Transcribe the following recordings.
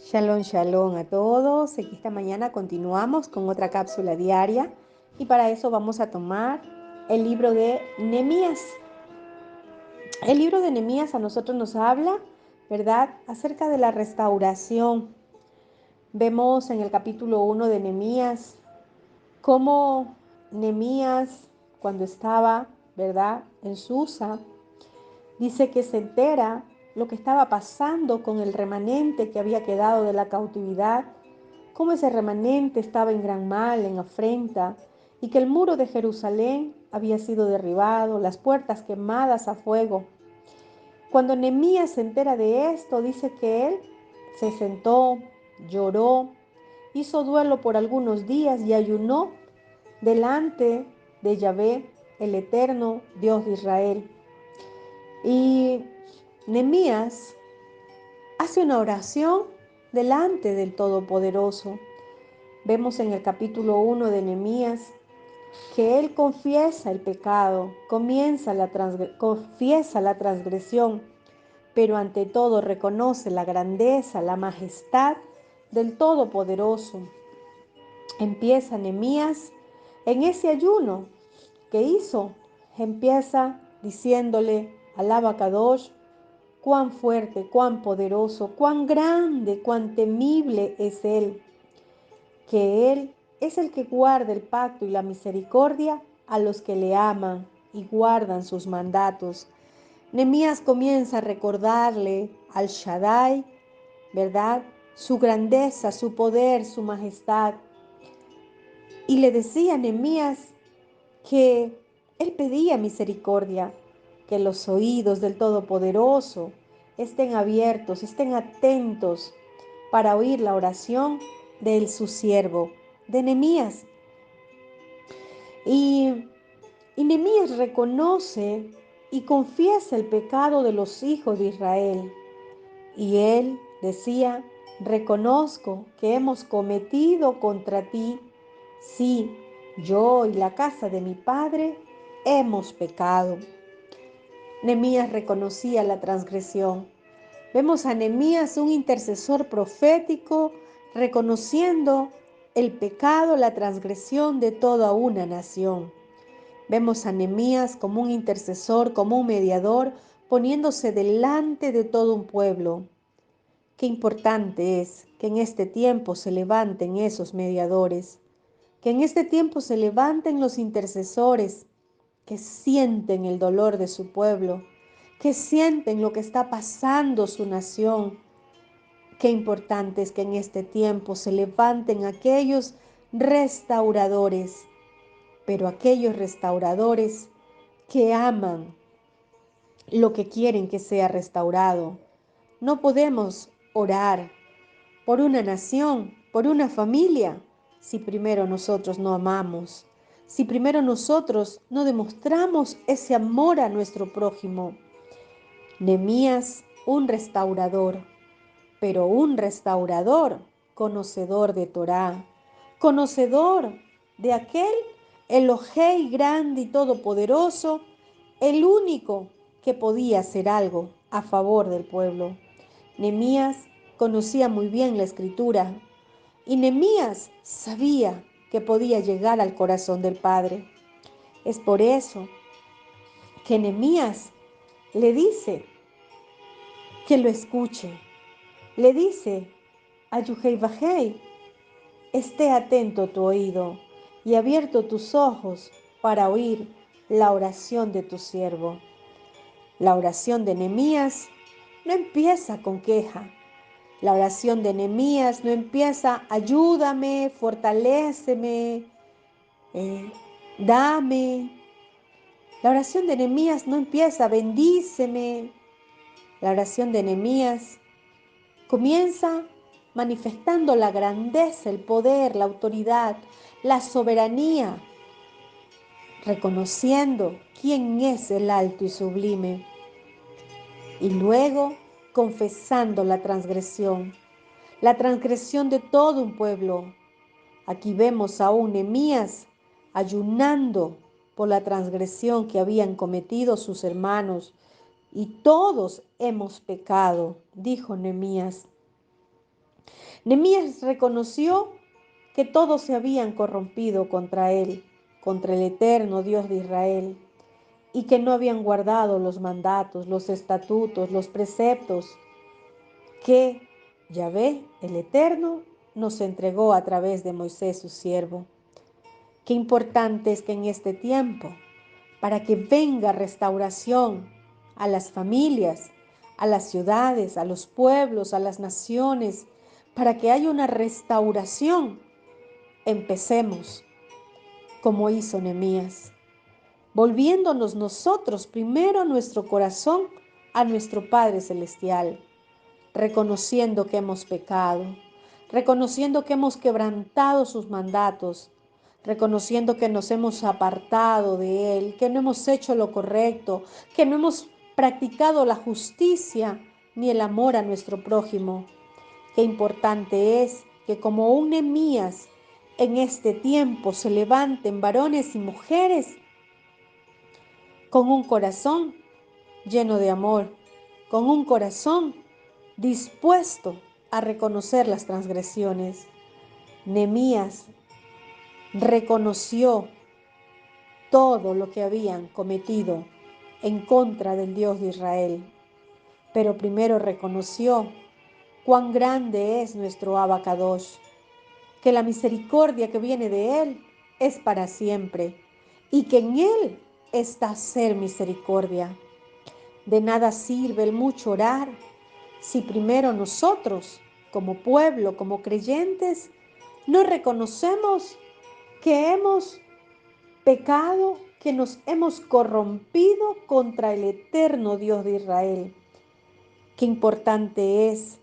Shalom, shalom a todos. Aquí esta mañana continuamos con otra cápsula diaria y para eso vamos a tomar el libro de Nehemías. El libro de Nehemías a nosotros nos habla, ¿verdad?, acerca de la restauración. Vemos en el capítulo 1 de Nehemías cómo Nehemías, cuando estaba, ¿verdad?, en Susa, dice que se entera lo que estaba pasando con el remanente que había quedado de la cautividad, cómo ese remanente estaba en gran mal, en afrenta, y que el muro de Jerusalén había sido derribado, las puertas quemadas a fuego. Cuando Nehemías se entera de esto, dice que él se sentó, lloró, hizo duelo por algunos días y ayunó delante de Yahvé, el eterno Dios de Israel. Y Nehemías hace una oración delante del Todopoderoso. Vemos en el capítulo 1 de Nehemías que él confiesa el pecado, confiesa la transgresión, pero ante todo reconoce la grandeza, la majestad del Todopoderoso. Empieza Nehemías en ese ayuno que hizo, empieza diciéndole al Abacadosh cuán fuerte, cuán poderoso, cuán grande, cuán temible es Él, que Él es el que guarda el pacto y la misericordia a los que le aman y guardan sus mandatos. Nehemías comienza a recordarle al Shaddai, ¿verdad?, su grandeza, su poder, su majestad. Y le decía a Nehemías que él pedía misericordia, que los oídos del Todopoderoso estén abiertos, estén atentos para oír la oración de su siervo, de Nehemías. Y Nehemías reconoce y confiesa el pecado de los hijos de Israel. Y él decía: reconozco que hemos cometido contra ti. Sí, yo y la casa de mi padre hemos pecado. Nehemías reconocía la transgresión. Vemos a Nehemías, un intercesor profético, reconociendo el pecado, la transgresión de toda una nación. Vemos a Nehemías como un intercesor, como un mediador, poniéndose delante de todo un pueblo. Qué importante es que en este tiempo se levanten esos mediadores, que en este tiempo se levanten los intercesores que sienten el dolor de su pueblo, que sienten lo que está pasando su nación. Qué importante es que en este tiempo se levanten aquellos restauradores, pero aquellos restauradores que aman lo que quieren que sea restaurado. No podemos orar por una nación, por una familia, si primero nosotros no amamos, si primero nosotros no demostramos ese amor a nuestro prójimo. Nehemías, un restaurador, pero un restaurador conocedor de Torá, conocedor de aquel Elohei grande y todopoderoso, el único que podía hacer algo a favor del pueblo. Nehemías conocía muy bien la escritura y Nehemías sabía que podía llegar al corazón del Padre. Es por eso que Nehemías le dice que lo escuche. Le dice a Yuhei Bajei: esté atento tu oído y abierto tus ojos para oír la oración de tu siervo. La oración de Nehemías no empieza con queja. La oración de Nehemías no empieza: ayúdame, fortaléceme, dame. La oración de Nehemías no empieza: bendíceme. La oración de Nehemías comienza manifestando la grandeza, el poder, la autoridad, la soberanía, reconociendo quién es el alto y sublime, y luego confesando la transgresión de todo un pueblo. Aquí vemos a un Nehemías ayunando por la transgresión que habían cometido sus hermanos. Y todos hemos pecado, dijo Nehemías. Nehemías reconoció que todos se habían corrompido contra él, contra el eterno Dios de Israel, y que no habían guardado los mandatos, los estatutos, los preceptos que Yahvé, el Eterno, nos entregó a través de Moisés, su siervo. Qué importante es que en este tiempo, para que venga restauración a las familias, a las ciudades, a los pueblos, a las naciones, para que haya una restauración, empecemos como hizo Nehemías, volviéndonos nosotros primero nuestro corazón a nuestro Padre Celestial, reconociendo que hemos pecado, reconociendo que hemos quebrantado sus mandatos, reconociendo que nos hemos apartado de Él, que no hemos hecho lo correcto, que no hemos practicado la justicia ni el amor a nuestro prójimo. Qué importante es que como un Nehemías en este tiempo se levanten varones y mujeres con un corazón lleno de amor, con un corazón dispuesto a reconocer las transgresiones. Nehemías reconoció todo lo que habían cometido en contra del Dios de Israel, pero primero reconoció cuán grande es nuestro Abacadosh, que la misericordia que viene de Él es para siempre y que en Él está ser misericordia. De nada sirve el mucho orar si primero nosotros, como pueblo, como creyentes, no reconocemos que hemos pecado, que nos hemos corrompido contra el eterno Dios de Israel. Qué importante es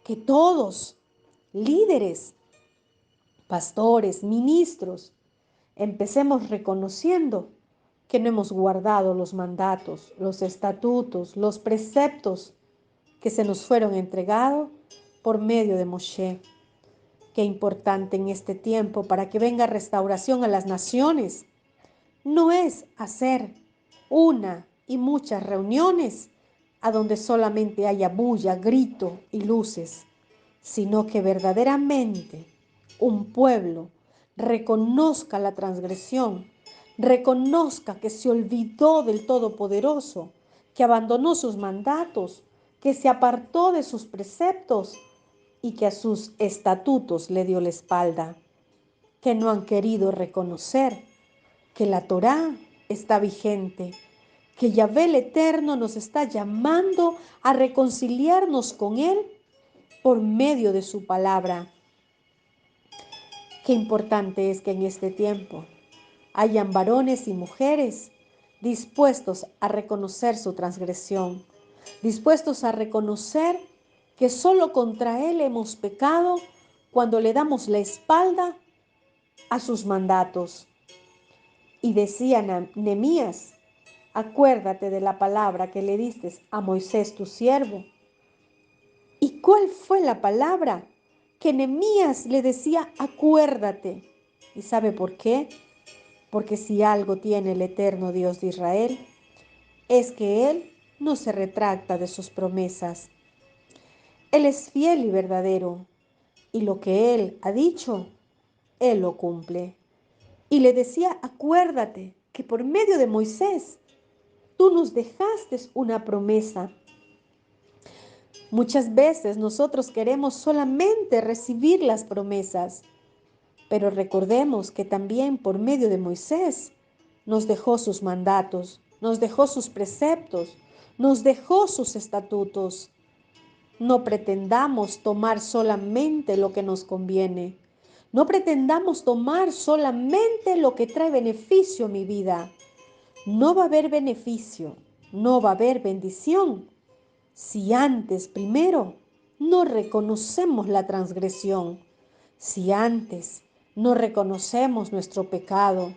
que todos, líderes, pastores, ministros, empecemos reconociendo que no hemos guardado los mandatos, los estatutos, los preceptos que se nos fueron entregados por medio de Moshe. Qué importante en este tiempo para que venga restauración a las naciones. No es hacer una y muchas reuniones a donde solamente haya bulla, grito y luces, sino que verdaderamente un pueblo reconozca la transgresión, reconozca que se olvidó del Todopoderoso, que abandonó sus mandatos, que se apartó de sus preceptos y que a sus estatutos le dio la espalda, que no han querido reconocer que la Torá está vigente, que Yahvé el Eterno nos está llamando a reconciliarnos con Él por medio de su palabra. Qué importante es que en este tiempo hayan varones y mujeres dispuestos a reconocer su transgresión, dispuestos a reconocer que solo contra Él hemos pecado cuando le damos la espalda a sus mandatos. Y decía Nehemías, acuérdate de la palabra que le diste a Moisés tu siervo. ¿Y cuál fue la palabra que Nehemías le decía? Acuérdate. ¿Y sabe por qué? Porque si algo tiene el eterno Dios de Israel, es que Él no se retracta de sus promesas. Él es fiel y verdadero, y lo que Él ha dicho, Él lo cumple. Y le decía, acuérdate que por medio de Moisés, tú nos dejaste una promesa. Muchas veces nosotros queremos solamente recibir las promesas, pero recordemos que también por medio de Moisés nos dejó sus mandatos, nos dejó sus preceptos, nos dejó sus estatutos. No pretendamos tomar solamente lo que nos conviene. No pretendamos tomar solamente lo que trae beneficio a mi vida. No va a haber beneficio, no va a haber bendición si antes, primero, no reconocemos la transgresión, si antes no reconocemos nuestro pecado,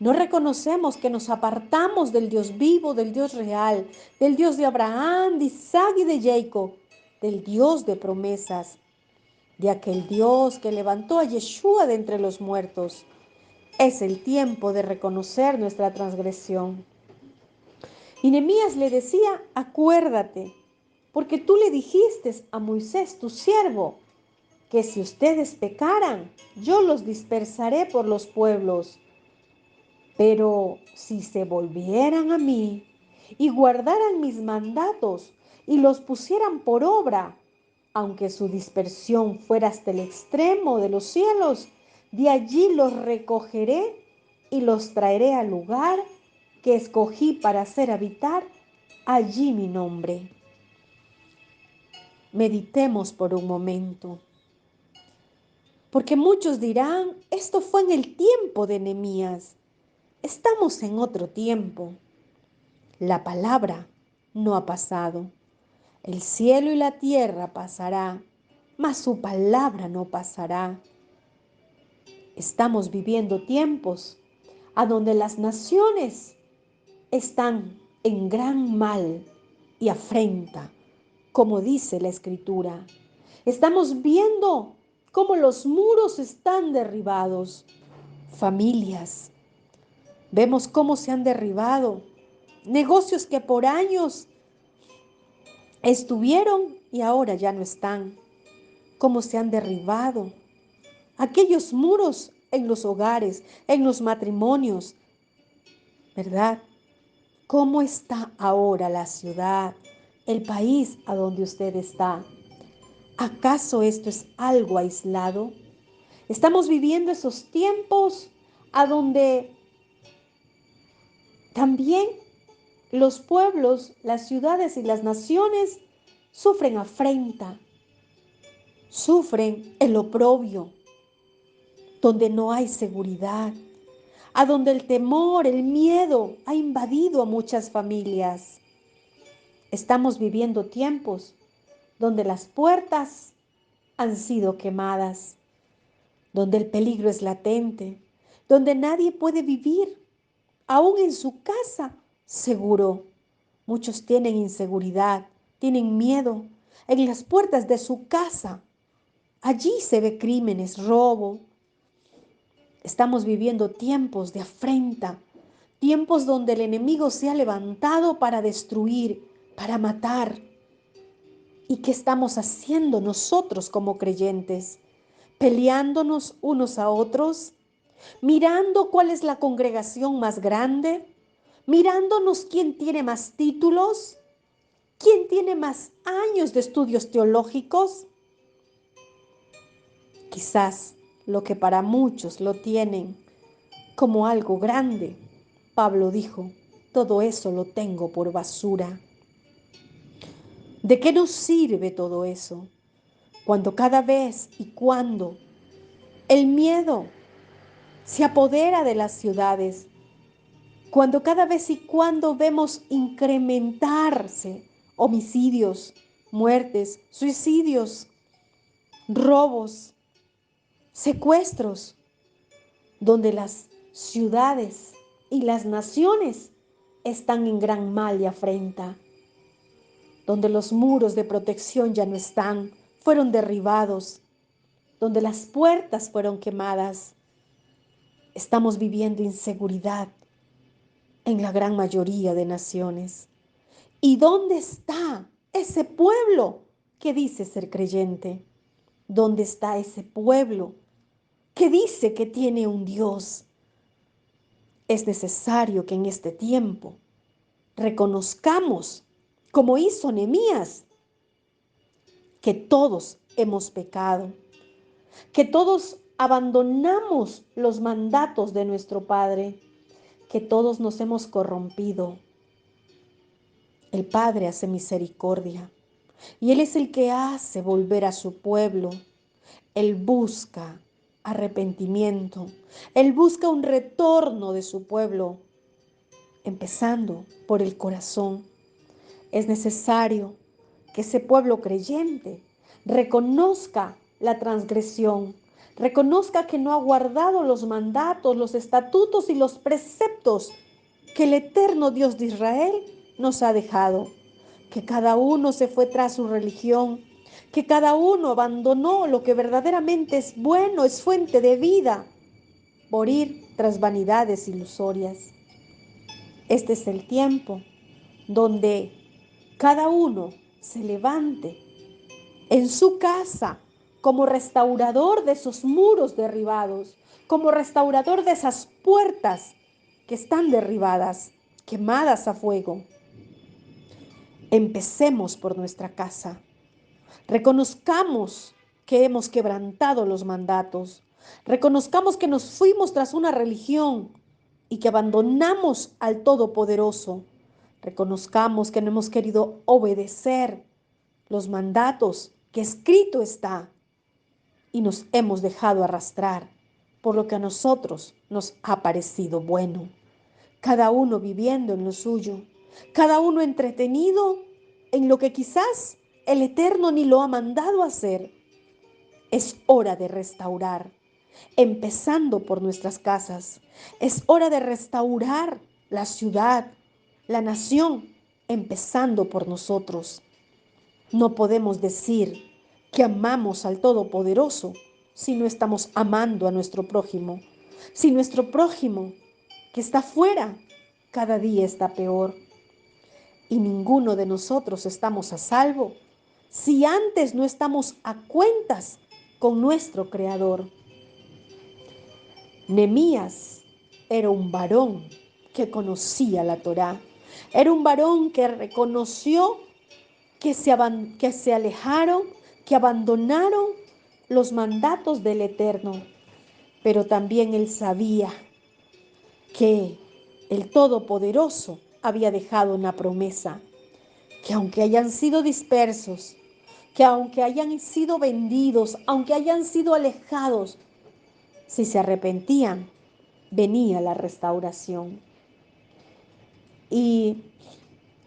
no reconocemos que nos apartamos del Dios vivo, del Dios real, del Dios de Abraham, de Isaac y de Jacob, del Dios de promesas, de aquel Dios que levantó a Yeshua de entre los muertos. Es el tiempo de reconocer nuestra transgresión. Y Nehemías le decía, acuérdate, porque tú le dijiste a Moisés, tu siervo, que si ustedes pecaran, yo los dispersaré por los pueblos. Pero si se volvieran a mí y guardaran mis mandatos y los pusieran por obra, aunque su dispersión fuera hasta el extremo de los cielos, de allí los recogeré y los traeré al lugar que escogí para hacer habitar allí mi nombre. Meditemos por un momento, porque muchos dirán, esto fue en el tiempo de Nehemías. Estamos en otro tiempo. La palabra no ha pasado. El cielo y la tierra pasará, mas su palabra no pasará. Estamos viviendo tiempos a donde las naciones están en gran mal y afrenta, como dice la Escritura. Estamos viendo cómo los muros están derribados. Familias, vemos cómo se han derribado. Negocios que por años estuvieron y ahora ya no están. Cómo se han derribado aquellos muros en los hogares, en los matrimonios, ¿verdad? ¿Cómo está ahora la ciudad, el país a donde usted está? ¿Acaso esto es algo aislado? Estamos viviendo esos tiempos a donde también los pueblos, las ciudades y las naciones sufren afrenta, sufren el oprobio, donde no hay seguridad, a donde el temor, el miedo ha invadido a muchas familias. Estamos viviendo tiempos donde las puertas han sido quemadas, donde el peligro es latente, donde nadie puede vivir, aún en su casa, seguro. Muchos tienen inseguridad, tienen miedo. En las puertas de su casa, allí se ve crímenes, robo. Estamos viviendo tiempos de afrenta, tiempos donde el enemigo se ha levantado para destruir, para matar. ¿Y qué estamos haciendo nosotros como creyentes? Peleándonos unos a otros, mirando cuál es la congregación más grande, mirándonos quién tiene más títulos, quién tiene más años de estudios teológicos. Quizás lo que para muchos lo tienen como algo grande. Pablo dijo, todo eso lo tengo por basura. ¿De qué nos sirve todo eso? Cuando cada vez y cuando el miedo se apodera de las ciudades, cuando cada vez y cuando vemos incrementarse homicidios, muertes, suicidios, robos, secuestros, donde las ciudades y las naciones están en gran mal y afrenta, donde los muros de protección ya no están, fueron derribados, donde las puertas fueron quemadas. Estamos viviendo inseguridad en la gran mayoría de naciones. ¿Y dónde está ese pueblo que dice ser creyente? ¿Dónde está ese pueblo que dice que tiene un Dios? Es necesario que en este tiempo reconozcamos, como hizo Nehemías, que todos hemos pecado, que todos abandonamos los mandatos de nuestro Padre, que todos nos hemos corrompido. El Padre hace misericordia y Él es el que hace volver a su pueblo. Él busca arrepentimiento, Él busca un retorno de su pueblo, empezando por el corazón. Es necesario que ese pueblo creyente reconozca la transgresión, reconozca que no ha guardado los mandatos, los estatutos y los preceptos que el eterno Dios de Israel nos ha dejado, que cada uno se fue tras su religión, que cada uno abandonó lo que verdaderamente es bueno, es fuente de vida, por ir tras vanidades ilusorias. Este es el tiempo donde cada uno se levante en su casa como restaurador de esos muros derribados, como restaurador de esas puertas que están derribadas, quemadas a fuego. Empecemos por nuestra casa. Reconozcamos que hemos quebrantado los mandatos. Reconozcamos que nos fuimos tras una religión y que abandonamos al Todopoderoso. Reconozcamos que no hemos querido obedecer los mandatos que escrito está y nos hemos dejado arrastrar por lo que a nosotros nos ha parecido bueno. Cada uno viviendo en lo suyo, cada uno entretenido en lo que quizás el Eterno ni lo ha mandado a hacer. Es hora de restaurar, empezando por nuestras casas. Es hora de restaurar la ciudad, la nación, empezando por nosotros. No podemos decir que amamos al Todopoderoso si no estamos amando a nuestro prójimo. Si nuestro prójimo que está fuera cada día está peor. Y ninguno de nosotros estamos a salvo si antes no estamos a cuentas con nuestro Creador. Nehemías era un varón que conocía la Torá. Era un varón que reconoció que se alejaron, que abandonaron los mandatos del Eterno. Pero también él sabía que el Todopoderoso había dejado una promesa, que aunque hayan sido dispersos, que aunque hayan sido vendidos, aunque hayan sido alejados, si se arrepentían, venía la restauración. Y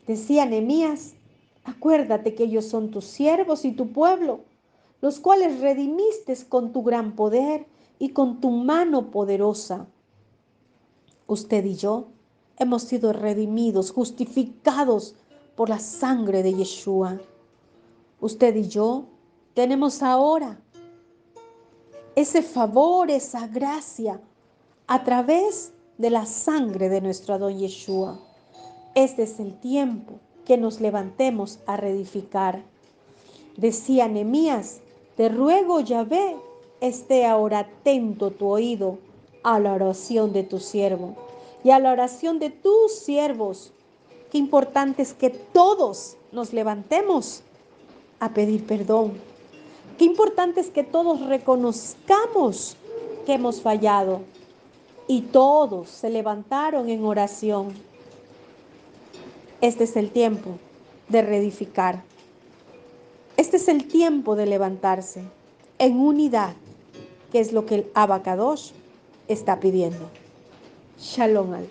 decía Nehemías, acuérdate que ellos son tus siervos y tu pueblo, los cuales redimiste con tu gran poder y con tu mano poderosa. Usted y yo hemos sido redimidos, justificados por la sangre de Yeshua. Usted y yo tenemos ahora ese favor, esa gracia, a través de la sangre de nuestro Adón Yeshua. Este es el tiempo que nos levantemos a reedificar. Decía Nehemías, te ruego, Yahvé, esté ahora atento tu oído a la oración de tu siervo y a la oración de tus siervos. Qué importante es que todos nos levantemos a pedir perdón. Qué importante es que todos reconozcamos que hemos fallado. Y todos se levantaron en oración. Este es el tiempo de reedificar. Este es el tiempo de levantarse en unidad, que es lo que el Abacadosh está pidiendo. Shalom al